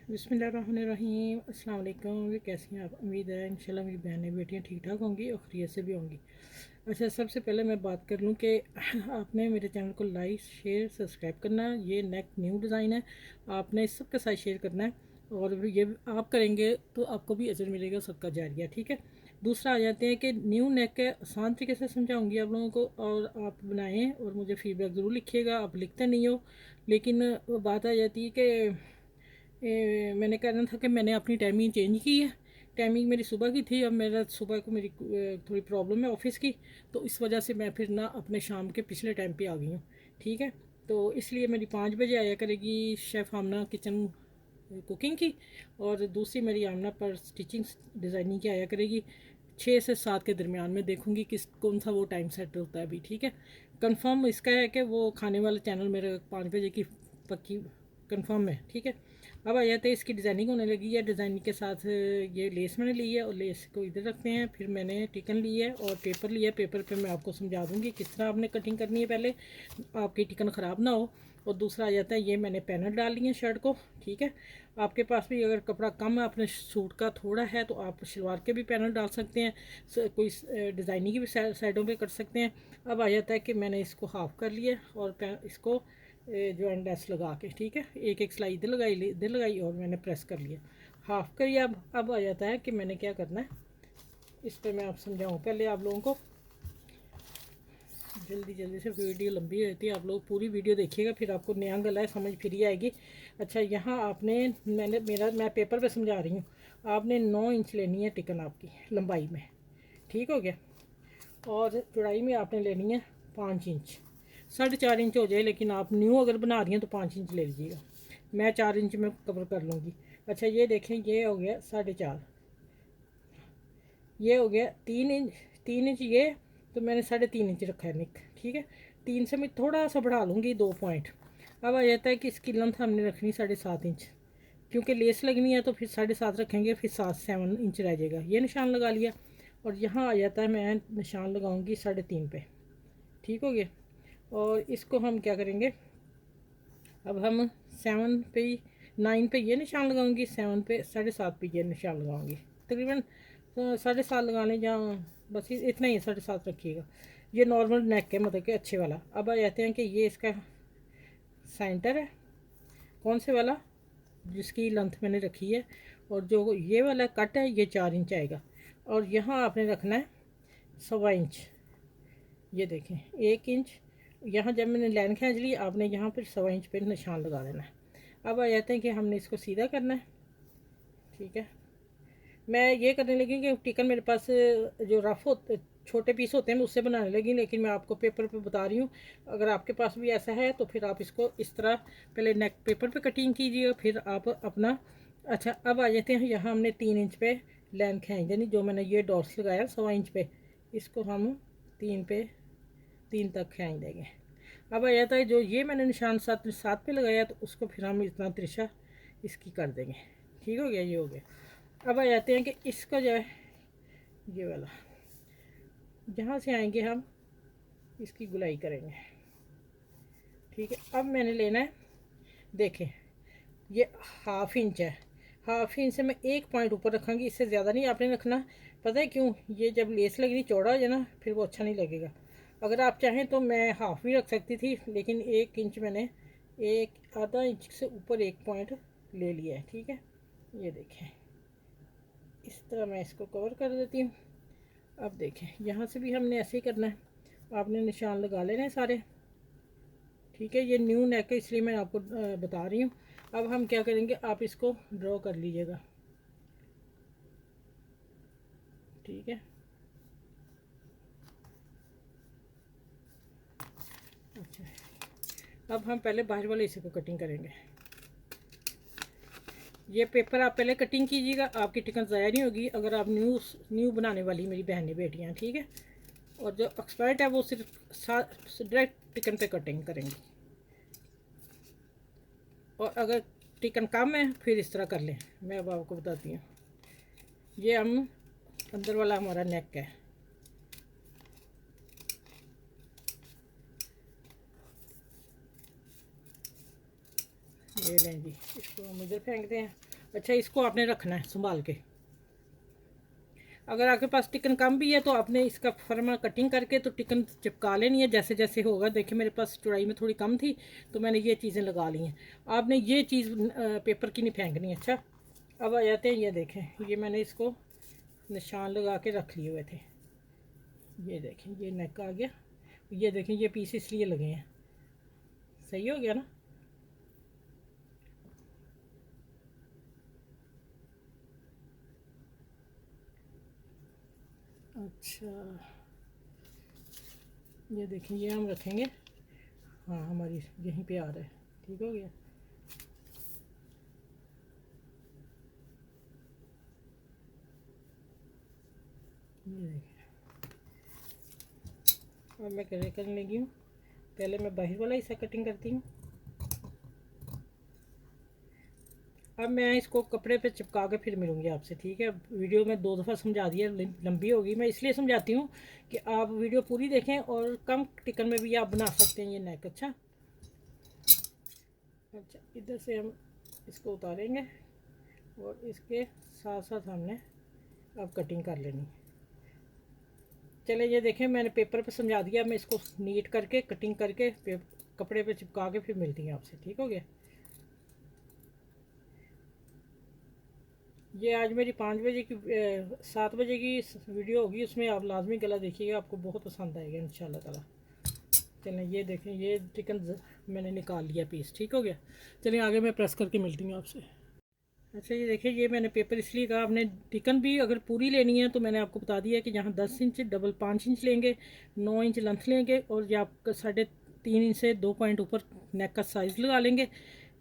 बिस्मिल्लाहिर्रहमानिर्रहीम। अस्सलाम वालेकुम। ये कैसी हैं आप? उम्मीद है इंशाल्लाह मेरी बहनें बेटियां ठीक ठाक होंगी और खैरियत से भी होंगी। अच्छा, सबसे पहले मैं बात कर लूँ कि आपने मेरे चैनल को लाइक शेयर सब्सक्राइब करना है। ये नेक न्यू डिज़ाइन है, आपने सबके साथ शेयर करना है और ये आप करेंगे तो आपको भी अजर मिलेगा, सदका जारिया। ठीक है। दूसरा आ जाते हैं कि न्यू नेक है, आसान तरीके से समझाऊंगी आप लोगों को और आप बनाएं और मुझे फीडबैक ज़रूर लिखिएगा। आप लिखते नहीं हो, लेकिन वो बात आ जाती है कि मैंने कहना था कि मैंने अपनी टाइमिंग चेंज की है। टाइमिंग मेरी सुबह की थी, अब मेरा सुबह को मेरी थोड़ी प्रॉब्लम है ऑफिस की, तो इस वजह से मैं फिर ना अपने शाम के पिछले टाइम पे आ गई हूँ। ठीक है। तो इसलिए मेरी 5 बजे आया करेगी शेफ़ आमना किचन कुकिंग की, और दूसरी मेरी आमना पर स्टिचिंग डिज़ाइनिंग की आया करेगी 6 से 7 के दरमियान में। देखूँगी किस कौन सा वो टाइम सेट होता है अभी। ठीक है। कंफर्म इसका है कि वो खाने वाला चैनल मेरे 5 बजे की पक्की कंफर्म है। ठीक है। अब आ जाते हैं, इसकी डिज़ाइनिंग होने लगी है। डिज़ाइनिंग के साथ ये लेस मैंने ली है और लेस को इधर रखते हैं। फिर मैंने टिकन ली है और पेपर लिया है। पेपर पे मैं आपको समझा दूँगी किस तरह आपने कटिंग करनी है, पहले आपकी टिकन ख़राब ना हो। और दूसरा आ जाता है, ये मैंने पैनल डाल लिए हैं शर्ट को। ठीक है। आपके पास भी अगर कपड़ा कम है, अपने सूट का थोड़ा है, तो आप शलवार के भी पैनल डाल सकते हैं, कोई डिज़ाइनिंग की भी साइडों पे कर सकते हैं। अब आ जाता है कि मैंने इसको हाफ़ कर लिया और इसको जो एंड लगा के, ठीक है, एक एक सिलाई इधर लगाई और मैंने प्रेस कर लिया, हाफ़ करिए। अब आ जाता है कि मैंने क्या करना है, इस पर मैं आप समझाऊँ पहले आप लोगों को। जल्दी जल्दी से वीडियो लंबी रहती है, आप लोग पूरी वीडियो देखिएगा, फिर आपको नया गला है समझ फिर ही आएगी। अच्छा, यहाँ आपने मैं पेपर पे समझा रही हूँ। आपने 9 इंच लेनी है टिकन आपकी लंबाई में। ठीक हो गया। और चौड़ाई में आपने लेनी है 5 इंच। 4.5 इंच हो जाए, लेकिन आप न्यू अगर बना रही हैं तो 5 इंच ले लीजिएगा। मैं 4 इंच में कवर कर लूँगी। अच्छा, ये देखें, ये हो गया 4.5, ये हो गया 3 इंच। 3 इंच ये, तो मैंने 3.5 इंच रखा है निक। ठीक है। 3 से मैं थोड़ा सा बढ़ा लूँगी 2 पॉइंट। अब आ जाता है कि इसकी लेंथ हमने रखनी 7.5 इंच, क्योंकि लेस लगनी है तो फिर 7.5 रखेंगे, फिर 7 इंच रह जाएगा। ये निशान लगा लिया और यहाँ आ जाता है, मैं निशान लगाऊंगी 3.5 पे। ठीक हो गया। और इसको हम क्या करेंगे, अब हम 7 पे 9 पे ये निशान लगाऊंगी, 7 पे 7.5 पे ये निशान लगाऊंगी। तकरीबन 7.5 लगाने, जहाँ बस इतना ही 7.5 रखिएगा। ये नॉर्मल नेक है, मतलब कि अच्छे वाला। अब आ जाते हैं कि ये इसका सेंटर है, कौन से वाला, जिसकी लेंथ मैंने रखी है। और जो ये वाला कट है, ये 4 इंच आएगा। और यहाँ आपने रखना है 1.25 इंच। ये देखें 1 इंच। यहाँ जब मैंने लाइन खींच ली, आपने यहाँ पर 1.25 इंच पे निशान लगा देना है। अब आ जाते हैं कि हमने इसको सीधा करना है। ठीक है। मैं ये करने लगी कि टिकन मेरे पास जो रफ होते छोटे पीस होते हैं, मैं उससे बनाने लगी, लेकिन मैं आपको पेपर पे बता रही हूँ। अगर आपके पास भी ऐसा है तो फिर आप इसको इस तरह पहले नेक पेपर पे कटिंग कीजिए, फिर आप अपना। अच्छा, अब आ जाते हैं, यहाँ हमने 3 इंच पे लाइन खींच देनी, जो मैंने ये डॉट्स लगाया 1.25 इंच पे, इसको हम 3 तक खींच देंगे। अब आ जाता है, जो ये मैंने निशान 7 पे लगाया, तो उसको फिर हम इतना तिरछा इसकी कर देंगे। ठीक हो गया, ये हो गया। अब आ जाते हैं कि इसका जो है ये वाला, जहाँ से आएंगे हम इसकी गुलाई करेंगे। ठीक है। अब मैंने लेना है, देखें, ये 1/2 इंच है। 1/2 इंच से मैं 1 पॉइंट ऊपर रखूँगी, इससे ज़्यादा नहीं आपने रखना। पता है क्यों? ये जब लेस लगनी चौड़ा हो जाए ना, फिर वो अच्छा नहीं लगेगा। अगर आप चाहें तो मैं हाफ भी रख सकती थी, लेकिन 1 इंच मैंने, 1 आधा इंच से ऊपर 1 पॉइंट ले लिया है। ठीक है। ये देखें, इस तरह मैं इसको कवर कर देती हूँ। अब देखें, यहाँ से भी हमने ऐसे ही करना है, आपने निशान लगा लेने हैं सारे। ठीक है। ये न्यू नेक है, इसलिए मैं आपको बता रही हूँ। अब हम क्या करेंगे, आप इसको ड्रॉ कर लीजिएगा। ठीक है। अच्छा, अब हम पहले बाहर वाले हिस्से को कटिंग करेंगे। ये पेपर आप पहले कटिंग कीजिएगा, आपकी टिकन ज़ाया नहीं होगी अगर आप न्यू बनाने वाली मेरी बहनें बेटियाँ। ठीक है। और जो एक्सपर्ट है वो सिर्फ डायरेक्ट टिकन पे कटिंग करेंगी, और अगर टिकन कम है फिर इस तरह कर लें। मैं अब आपको बताती हूँ। ये हम अंदर वाला हमारा नेक है। ये लें जी, इसको हम इधर फेंकते हैं अच्छा, इसको आपने रखना है संभाल के। अगर आपके पास टिकन कम भी है तो आपने इसका फर्मा कटिंग करके तो टिकन चिपका लेनी है जैसे जैसे होगा। देखिए मेरे पास चौड़ाई में थोड़ी कम थी तो मैंने ये चीज़ें लगा ली हैं। आपने ये चीज़ पेपर की नहीं फेंकनी। अच्छा, अब आ जाते हैं, ये देखें, ये मैंने इसको निशान लगा के रख लिए हुए थे। ये देखें, ये नेक आ गया। ये देखें, ये पीस इसलिए लगे हैं। सही हो गया ना। अच्छा, ये देखें, ये हम रखेंगे। हाँ, हमारी यहीं पे आ रहा है। ठीक हो गया। ये देखें, अब मैं करने लगी हूँ। पहले मैं बाहर वाला हिस्सा कटिंग करती हूँ। अब मैं इसको कपड़े पे चिपका के फिर मिलूँगी आपसे। ठीक है, वीडियो में 2 दफ़ा समझा दिया, लंबी होगी। मैं इसलिए समझाती हूँ कि आप वीडियो पूरी देखें और कम टिकन में भी आप बना सकते हैं ये नेक। अच्छा, इधर से हम इसको उतारेंगे और इसके साथ साथ हमने अब कटिंग कर लेनी। चले, ये देखें, मैंने पेपर पे समझा दिया। मैं इसको नीट करके कटिंग करके कपड़े पे चिपका के फिर मिलती हैं आपसे। ठीक हो गया। ये आज मेरी 5 बजे की 7 बजे की वीडियो होगी, उसमें आप लाजमी गला देखिएगा, आपको बहुत पसंद आएगा इंशाल्लाह ताला। चलें, ये देखें, ये चिकन मैंने निकाल लिया पीस। ठीक हो गया। चलिए आगे मैं प्रेस करके मिलती हूँ आपसे। अच्छा, ये देखिए, ये मैंने पेपर इसलिए कहा, आपने चिकन भी अगर पूरी लेनी है तो मैंने आपको बता दिया कि यहाँ 10 इंच डबल 5 इंच लेंगे, 9 इंच लेंथ लेंगे और या आप 3.5 इंच से 2 पॉइंट ऊपर नेक का साइज़ लगा लेंगे।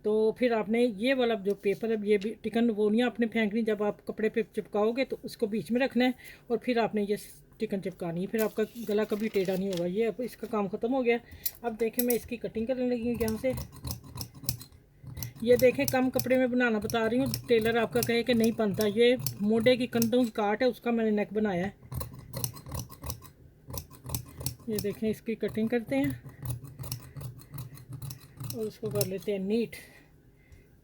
तो फिर आपने ये वाला जो पेपर है, ये भी टिकन वो नहीं आपने फेंकनी। जब आप कपड़े पे चिपकाओगे तो उसको बीच में रखना है और फिर आपने ये टिकन चिपकानी है। फिर आपका गला कभी टेढ़ा नहीं होगा। ये अब इसका काम ख़त्म हो गया। अब देखें, मैं इसकी कटिंग करने लगी हूँ यहाँ से। ये देखें, कम कपड़े में बनाना बता रही हूँ। टेलर आपका कहे कि नहीं बनता। ये मोढे की कंधों की काट है, उसका मैंने नेक बनाया है। ये देखें, इसकी कटिंग करते हैं और उसको कर लेते हैं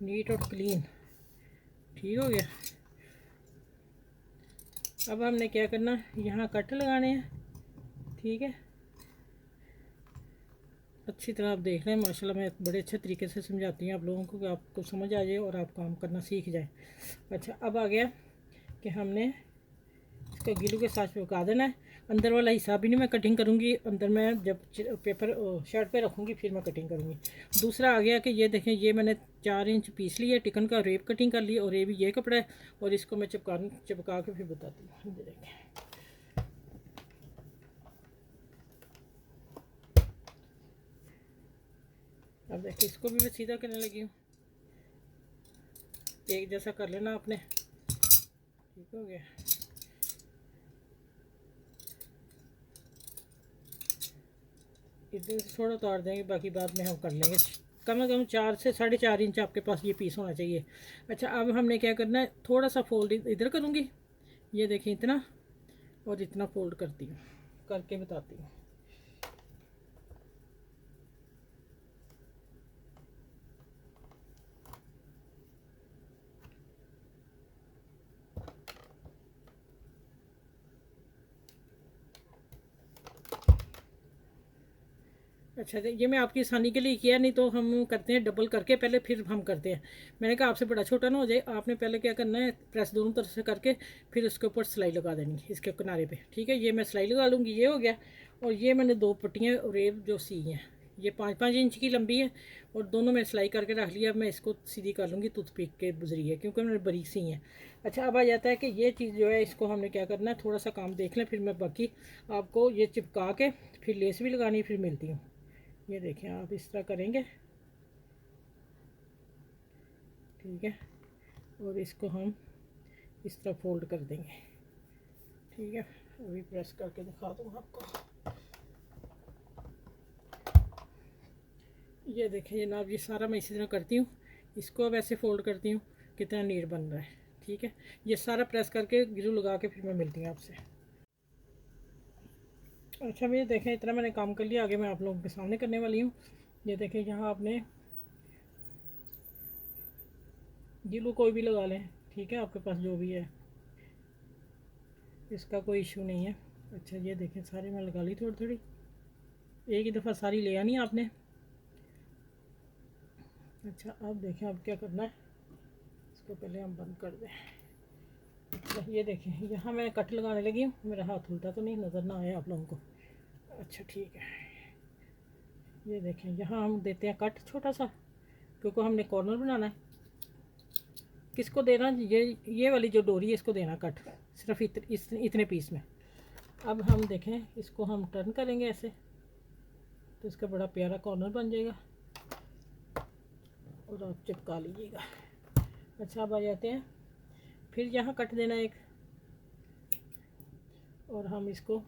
नीट और क्लीन। ठीक हो गया। अब हमने क्या करना, यहाँ कट लगाने हैं। ठीक है, अच्छी तरह आप देख रहे हैं। माशाल्लाह मैं बड़े अच्छे तरीके से समझाती हूँ आप लोगों को कि आपको समझ आ जाए और आप काम करना सीख जाए। अच्छा, अब आ गया कि हमने इसको गिलू के साथ चिपका देना है। अंदर वाला हिस्सा भी नहीं मैं कटिंग करूँगी, अंदर मैं जब पेपर शर्ट पे रखूँगी फिर मैं कटिंग करूँगी। दूसरा आ गया कि ये देखें, ये मैंने 4 इंच पीस लिया टिकन का, रेप कटिंग कर ली और ये भी ये कपड़ा है और इसको मैं चिपका के फिर बताती हूँ। ये देखें, अब देखिए, इसको भी मैं सीधा करने लगी हूँ। एक जैसा कर लेना आपने। ठीक हो गया। इधर से थोड़ा उतार देंगे, बाकी बाद में हम कर लेंगे। कम से कम 4 से 4.5 इंच आपके पास ये पीस होना चाहिए। अच्छा, अब हमने क्या करना है, थोड़ा सा फोल्ड इधर करूँगी। ये देखें, इतना और इतना फोल्ड करती हूँ, करके बताती हूँ। अच्छा, ये मैं आपकी आसानी के लिए किया, नहीं तो हम करते हैं डबल करके पहले फिर हम करते हैं। मैंने कहा आपसे बड़ा छोटा ना हो जाए। आपने पहले क्या करना है, प्रेस दोनों तरफ से करके फिर उसके ऊपर सिलाई लगा देनी है इसके किनारे पे। ठीक है, ये मैं सिलाई लगा लूँगी। ये हो गया। और ये मैंने 2 पट्टियाँ रेब जो सी हैं, ये 5-5 इंच की लंबी है और दोनों मैं सिलाई करके रख लिया। अब मैं इसको सीधी कर लूँगी टूथपिक के जरिए, क्योंकि मैंने बारीक सी हैं। अच्छा, अब आ जाता है कि ये चीज़ जो है, इसको हमने क्या करना है, थोड़ा सा काम देख लें फिर मैं बाकी आपको ये चिपका के फिर लेस भी लगानी, फिर मिलती हूँ। ये देखें, आप इस तरह करेंगे। ठीक है, और इसको हम इस तरह फोल्ड कर देंगे। ठीक है, अभी प्रेस करके दिखा दूँ आपको। ये देखें जनाब, ये सारा मैं इसी तरह करती हूँ। इसको अब ऐसे फोल्ड करती हूँ, कितना नीट बन रहा है। ठीक है, ये सारा प्रेस करके ग्लू लगा के फिर मैं मिलती हूँ आपसे। अच्छा, ये देखें, इतना मैंने काम कर लिया। आगे मैं आप लोगों के सामने करने वाली हूँ। ये देखें, यहाँ आपने गिलू कोई भी लगा लें, ठीक है, आपके पास जो भी है, इसका कोई इशू नहीं है। अच्छा ये देखें, सारी मैं लगा ली थोड़ी थोड़ी, एक ही दफ़ा सारी ले आनी आपने। अच्छा अब देखें अब क्या करना है, इसको पहले हम बंद कर दें। अच्छा ये देखें, यहाँ मैं कट लगाने लगी हूँ, मेरा हाथ उल्टा तो नहीं नज़र ना आए आप लोगों को। अच्छा ठीक है, ये देखें यहाँ हम देते हैं कट छोटा सा, क्योंकि हमने कॉर्नर बनाना है। किसको देना, ये वाली जो डोरी है इसको देना कट, सिर्फ इतने पीस में। अब हम देखें इसको हम टर्न करेंगे ऐसे, तो इसका बड़ा प्यारा कॉर्नर बन जाएगा और आप चिपका लीजिएगा। अच्छा अब आ जाते हैं, फिर यहाँ कट देना एक, और हम इसको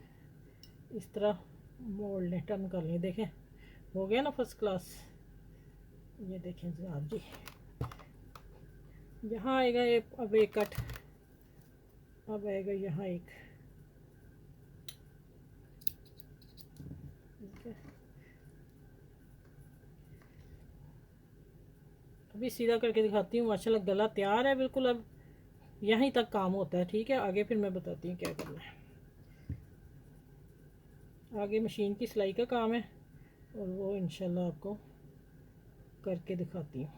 इस तरह मोड़ लें, टर्न कर लें। देखें हो गया ना फर्स्ट क्लास। ये देखें जनाब जी, यहाँ आएगा एक, अब एक कट, अब आएगा यहाँ एक, ठीक है। अभी सीधा करके दिखाती हूँ। माशाल्लाह गला तैयार है बिल्कुल। अब यहीं तक काम होता है, ठीक है, आगे फिर मैं बताती हूँ क्या करना है। आगे मशीन की सिलाई का काम है और वो इंशाल्लाह आपको करके दिखाती हूँ।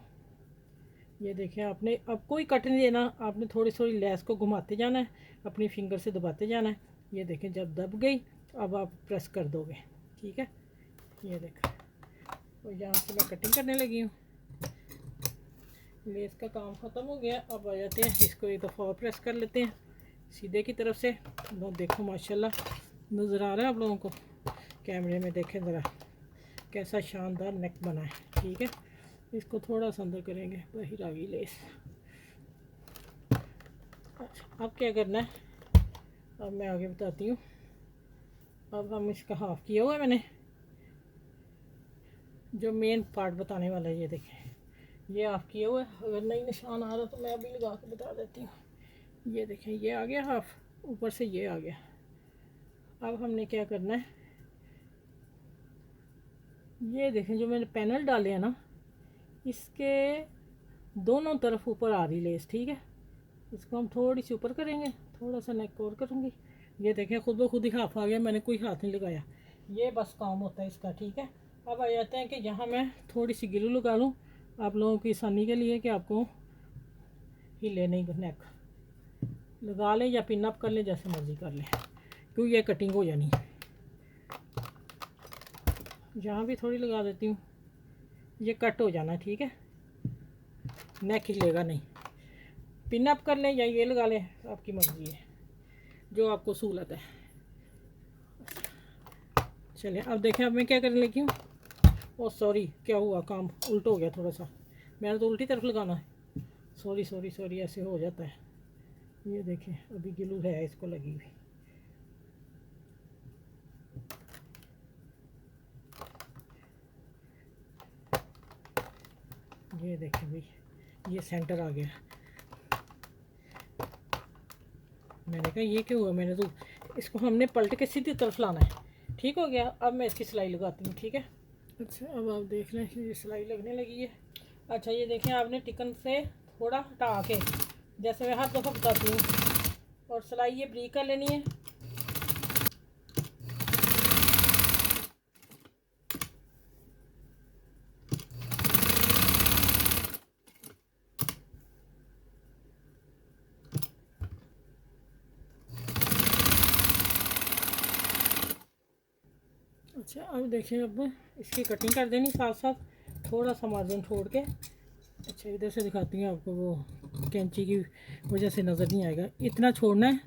ये देखें, आपने अब कोई कट नहीं देना, आपने थोड़ी थोड़ी लेस को घुमाते जाना है, अपनी फिंगर से दबाते जाना है। ये देखें जब दब गई अब आप प्रेस कर दोगे, ठीक है। ये देखें, और यहाँ से मैं कटिंग करने लगी हूँ। लेस का काम ख़त्म हो गया। अब आ जाते हैं, इसको एक दफ़ा और प्रेस कर लेते हैं सीधे की तरफ से। तो देखो माशाल्लाह नज़र आ रहा है आप लोगों को कैमरे में, देखें ज़रा कैसा शानदार नेक बना है, ठीक है। इसको थोड़ा सा अंदर करेंगे, बाहर आ गई लेस। अच्छा अब क्या करना है, अब मैं आगे बताती हूँ। अब हम इसका हाफ किया हुआ है मैंने, जो मेन पार्ट बताने वाला है। ये देखें ये हाफ किया हुआ है, अगर नहीं निशान आ रहा तो मैं अभी लगा के बता देती हूँ। ये देखें ये आ गया हाफ, ऊपर से ये आ गया। अब हमने क्या करना है, ये देखें जो मैंने पैनल डाले हैं ना, इसके दोनों तरफ ऊपर आ रही लेस, ठीक है। इसको हम थोड़ी सी ऊपर करेंगे, थोड़ा सा नेक और करूँगी। ये देखें खुद ब खुद ही हाफ आ गया, मैंने कोई हाथ नहीं लगाया, ये बस काम होता है इसका, ठीक है। अब आ जाते हैं कि यहाँ मैं थोड़ी सी गिलू लगा लूँ आप लोगों की आसानी के लिए, कि आपको हिले नहीं, नेक लगा लें या पिन अप कर लें, जैसे मर्ज़ी कर लें, क्योंकि ये कटिंग हो जानी है। यहाँ भी थोड़ी लगा देती हूँ, ये कट हो जाना है, ठीक है, नेक हिलेगा नहीं। पिन अप कर लें या ये लगा लें, आपकी मर्ज़ी है, जो आपको सहूलत है। चलिए अब देखें, अब मैं क्या करने लगी हूँ। ओह सॉरी, क्या हुआ, काम उल्टा हो गया थोड़ा सा, मैंने तो उल्टी तरफ लगाना है। सॉरी सॉरी सॉरी, ऐसे हो जाता है। ये देखें अभी गिलू है इसको लगी हुई। ये देखें भाई, ये सेंटर आ गया। मैंने कहा ये क्या हुआ, मैंने तो इसको हमने पलट के सीधी तरफ लाना है, ठीक हो गया। अब मैं इसकी सिलाई लगाती हूँ, ठीक है। अच्छा अब आप देख लें, ये सिलाई लगने लगी है। अच्छा ये देखें, आपने टिकन से थोड़ा हटा के, जैसे मैं हर दफ़ा बताती हूँ, और सिलाई ये ब्रीक कर लेनी है। अच्छा अब देखें, अब इसकी कटिंग कर देनी साथ साथ, थोड़ा सा मार्जिन छोड़ के। अच्छा इधर से दिखाती हूँ आपको, वो कैंची की वजह से नज़र नहीं आएगा, इतना छोड़ना है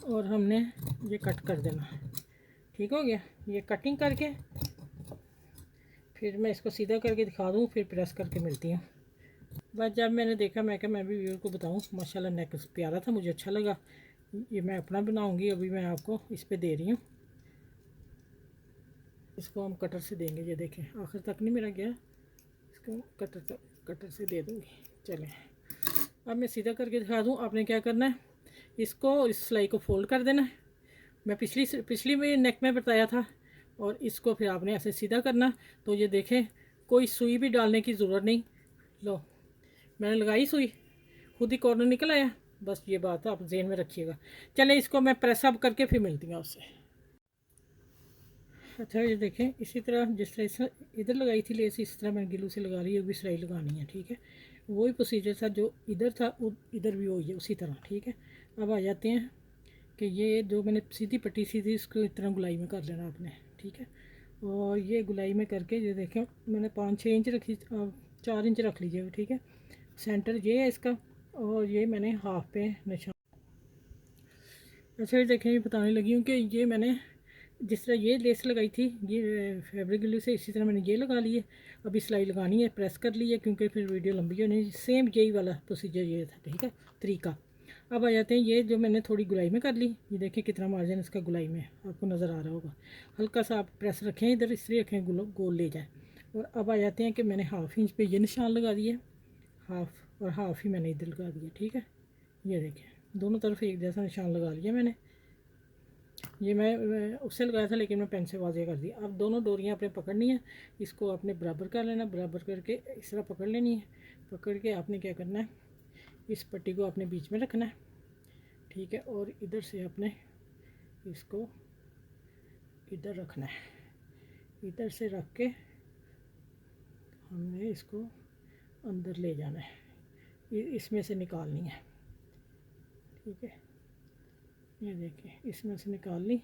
और हमने ये कट कर देना, ठीक हो गया। ये कटिंग करके फिर मैं इसको सीधा करके दिखा दूँ, फिर प्रेस करके मिलती हूँ। बस जब मैंने देखा, मैं क्या मैं भी व्यूअर को बताऊँ, माशाल्लाह नेक प्यारा था, मुझे अच्छा लगा। ये मैं अपना बनाऊँगी, अभी मैं आपको इस पर दे रही हूँ। इसको हम कटर से देंगे, ये देखें आखिर तक नहीं मेरा गया, इसको कटर से दे दूँगी। चलें अब मैं सीधा करके दिखा दूँ, आपने क्या करना है, इसको इस सिलाई को फोल्ड कर देना है। मैं पिछली में नेक में बताया था, और इसको फिर आपने ऐसे सीधा करना। तो ये देखें कोई सुई भी डालने की ज़रूरत नहीं। लो मैंने लगाई सुई, खुद ही कॉर्नर निकल आया। बस ये बात आप जेन में रखिएगा। चलें इसको मैं प्रेस अप करके फिर मिलती हूँ आपसे। अच्छा ये देखें, इसी तरह जिस तरह इधर लगाई थी लेस, इस तरह मैं गिलू से लगा रही हूँ, भी सिलाई लगानी है। ठीक है, वही प्रोसीजर था जो इधर था, इधर भी वही है उसी तरह। ठीक है, अब आ जाते हैं कि ये जो मैंने सीधी पट्टी सी थी इसको इस तरह गुलाई में कर लेना आपने। ठीक है, और ये गुलाई में करके ये देखें मैंने 5-6 इंच रखी, 4 इंच रख लीजिए। ठीक है, सेंटर ये है इसका, और ये मैंने हाफ पे निशान। अच्छा ये देखें, ये बताने लगी हूँ कि ये मैंने जिस तरह ये लेस लगाई थी ये फैब्रिक ग्लू से, इसी तरह मैंने ये लगा ली है। अभी सिलाई लगानी है, प्रेस कर ली है क्योंकि फिर वीडियो लंबी होनी। सेम यही वाला प्रोसीजर ये था। ठीक है, तरीका। अब आ जाते हैं, ये जो मैंने थोड़ी गुलाई में कर ली, ये देखें कितना मार्जिन इसका गुलाई में आपको नज़र आ रहा होगा। हल्का सा आप प्रेस रखें, इधर इस तरह रखें गोल ले जाए। और अब आ जाते हैं कि मैंने हाफ इंच पे ये निशान लगा दिए, हाफ, और हाफ ही मैंने इधर लगा दिया। ठीक है, ये देखें दोनों तरफ एक जैसा निशान लगा लिया मैंने। ये मैं उससे लगाया था लेकिन मैं पेन से वाज़ेह कर दिया। अब दोनों डोरियाँ आपने पकड़नी है, इसको आपने बराबर कर लेना, बराबर करके इस तरह पकड़ लेनी है। पकड़ के आपने क्या करना है, इस पट्टी को आपने बीच में रखना है। ठीक है, और इधर से आपने इसको इधर रखना है, इधर से रख के हमने इसको अंदर ले जाना है, इसमें से निकालनी है। ठीक है, ये देखिए इसमें से निकाल ली।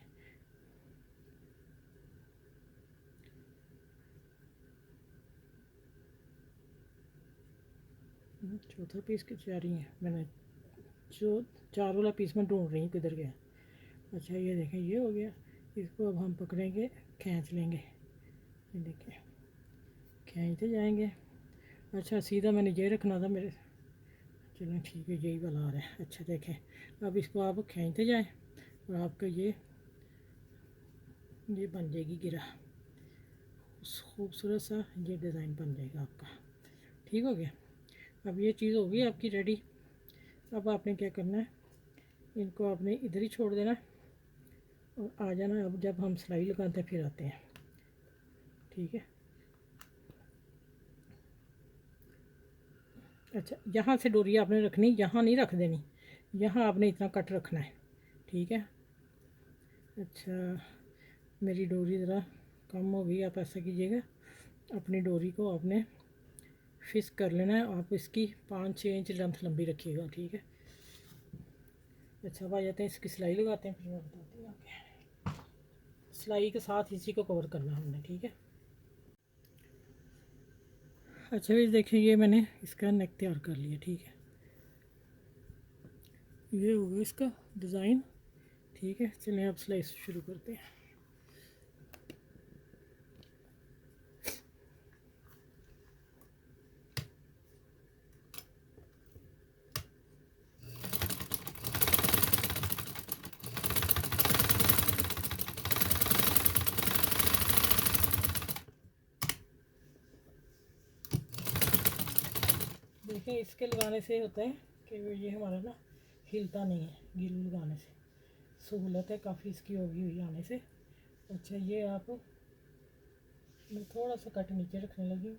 चौथा पीस की तैयारी है, मैंने जो 4 वाला पीस में ढूंढ रही हूँ किधर गया। अच्छा ये देखें ये हो गया। इसको अब हम पकड़ेंगे, खींच लेंगे। ये देखिए खींचते जाएंगे। अच्छा सीधा मैंने ये रखना था मेरे, चलो ठीक है यही वाला आ रहा है। अच्छा देखें, अब इसको आप खींचते जाएं और आपका ये बन जाएगी गिरा, खूबसूरत सा ये डिज़ाइन बन जाएगा आपका। ठीक हो गया, अब ये चीज़ होगी आपकी रेडी। अब आपने क्या करना है, इनको आपने इधर ही छोड़ देना और आ जाना। अब जब हम सिलाई लगाते हैं फिर आते हैं। ठीक है, अच्छा यहाँ से डोरी आपने रखनी, यहाँ नहीं रख देनी, यहाँ आपने इतना कट रखना है। ठीक है, अच्छा मेरी डोरी ज़रा कम हो गई, आप ऐसा कीजिएगा अपनी डोरी को आपने फिक्स कर लेना है। आप इसकी 5-6 इंच लेंथ लंबी रखिएगा। ठीक है, अच्छा अब आ जाते हैं इसकी सिलाई लगाते हैं, फिर मैं बताती हूँ आगे। सिलाई के साथ इसी को कवर करना हमने। ठीक है, अच्छा ये देखिए ये मैंने इसका नेक तैयार कर लिया। ठीक है, ये हो गया इसका डिज़ाइन। ठीक है, चलिए अब सिलाई शुरू करते हैं। देखिए इसके लगाने से होता है कि ये हमारा ना हिलता नहीं है, गिलू लगाने से सहूलत है काफ़ी इसकी होगी हुई आने से। अच्छा ये आप, मैं थोड़ा सा कट नीचे रखने लगी हूँ।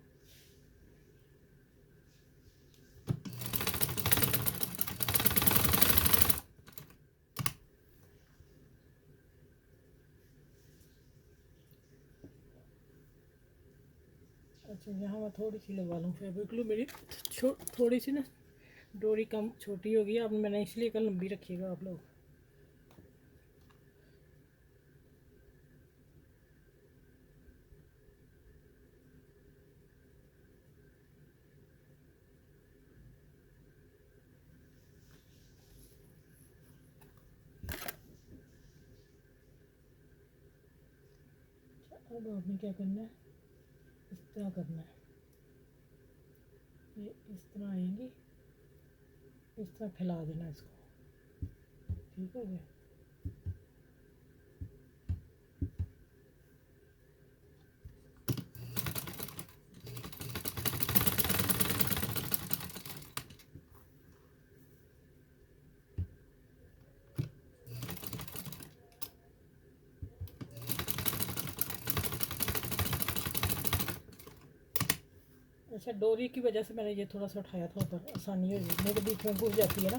अच्छा यहाँ मैं थोड़ी सी लगा लूँ फैब्रिक ग्लू, मेरी थोड़ी सी ना डोरी कम छोटी होगी। अब मैंने इसलिए कल लंबी रखिएगा आप लोग। अब आपने क्या करना है, इस तरह करना है, ये इस तरह आएंगी, इस तरह फैला देना इसको। ठीक हो गया, अच्छा, डोरी की वजह से मैंने ये थोड़ा सा उठाया था ऊपर, आसानी हो गई, मेरे बीच में घुस जाती है ना।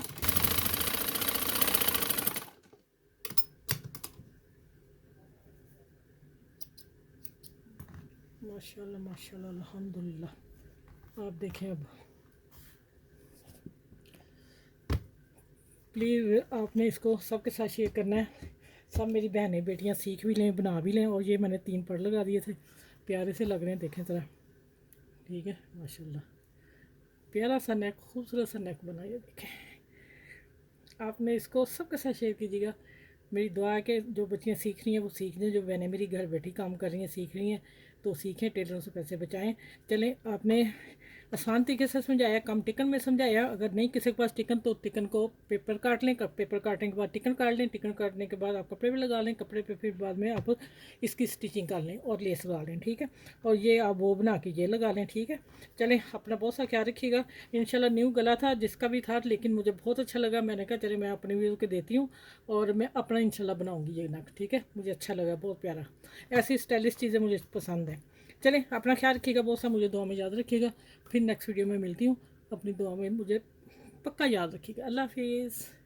माशाल्लाह माशाल्लाह अल्हम्दुलिल्लाह। आप देखें अब, प्लीज़ आपने इसको सबके साथ शेयर करना है। सब मेरी बहनें बेटियां सीख भी लें, बना भी लें। और ये मैंने 3 पर लगा दिए थे, प्यारे से लग रहे हैं, देखें ज़रा। ठीक है, माशाल्लाह प्यारा सा नेक, खूबसूरत सा नेक बना, ये देखें। आपने इसको सबके साथ शेयर कीजिएगा। मेरी दुआ है कि जो बच्चियाँ सीख रही हैं वो सीख लें, जो बहनें मेरी घर बैठी काम कर रही हैं सीख रही हैं तो सीखें, टेलरों से पैसे बचाएं। चलें, आपने आसान तरीके से समझाया, कम टिकन में समझाया। अगर नहीं किसी के पास टिकन तो टिकन को पेपर काट लें, पेपर काटने के बाद टिकन काट लें, टिकन काटने के बाद आप कपड़े पे लगा लें, कपड़े पे फिर बाद में आप इसकी स्टिचिंग कर लें और लेस लगा लें। ठीक है, और ये आप वो बना के ये लगा लें। ठीक है, चलें, अपना बहुत सा ख्याल रखिएगा। इंशाल्लाह न्यू गला था जिसका भी था, लेकिन मुझे बहुत अच्छा लगा। मैंने कहा चले मैं अपने व्यूज़ के देती हूँ और मैं अपना इंशाल्लाह बनाऊँगी ये नग। ठीक है, मुझे अच्छा लगा, बहुत प्यारा। ऐसी स्टाइलिश चीज़ें मुझे पसंद है। चलें, अपना ख्याल रखिएगा, बहुत सा मुझे दुआ में याद रखिएगा। फिर नेक्स्ट वीडियो में मिलती हूँ, अपनी दुआ में मुझे पक्का याद रखिएगा। अल्लाह हाफिज़।